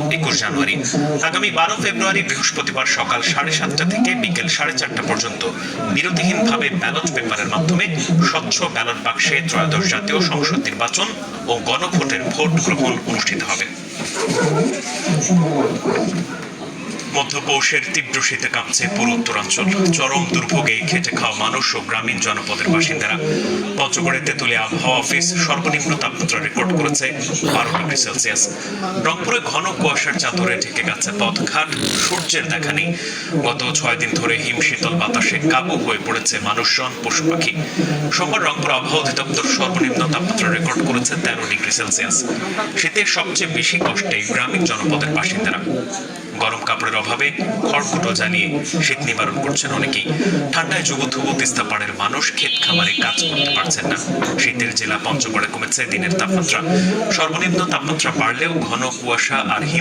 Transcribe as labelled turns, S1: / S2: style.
S1: 21 জানুয়ারি। আগামী 12 ফেব্রুয়ারি বৃহস্পতিবার সকাল 7:30 থেকে বিকেল 4:30 পর্যন্ত বিরতিহীনভাবে ব্যালট পেপারের মাধ্যমে স্বচ্ছ ব্যালট বাক্সে ত্রয়োদশ জাতীয় সংসদ নির্বাচন ও গণভোটের ভোট গ্রহণ অনুষ্ঠিত হবে। মধ্যপৌষের তীব্র শীতে কাঁপছে পুরো উত্তরাঞ্চল। চরম দুর্ভোগে খেটে খাওয়া মানুষ ও গ্রামীণ জনপদের বাসিন্দারা। পঞ্চগড়ে তেঁতুলিয়া আবহাওয়া অফিস সর্বনিম্ন তাপমাত্রা রেকর্ড করেছে 12 ডিগ্রি সেলসিয়াস। রংপুরে ঘন কুয়াশার চাদরে ঢেকে গেছে পথঘাট, সূর্যের দেখা নেই। গত 6 দিন ধরে হিমশীতল বাতাসে কাবু হয়ে পড়েছে মানুষজন, পশু পাখি। সোমবার রংপুর আবহাওয়া অধিদপ্তর সর্বনিম্ন তাপমাত্রা রেকর্ড করেছে 13 ডিগ্রি সেলসিয়াস। শীতে সবচেয়ে বেশি কষ্টে গ্রামীণ জনপদের বাসিন্দারা। গরম কাপড়ের অভাবে খড়কুটো জ্বালিয়ে শীত নিবারণ করছেন অনেকেই। ঠান্ডায় যুবথুবু তিস্তাপাড়ের মানুষ ক্ষেত খামারে কাজ করতে পারছেন না। শীতের জেলা পঞ্চগড়ে কমেছে দিনের তাপমাত্রা। সর্বনিম্ন তাপমাত্রা বাড়লেও ঘন কুয়াশা আর হিম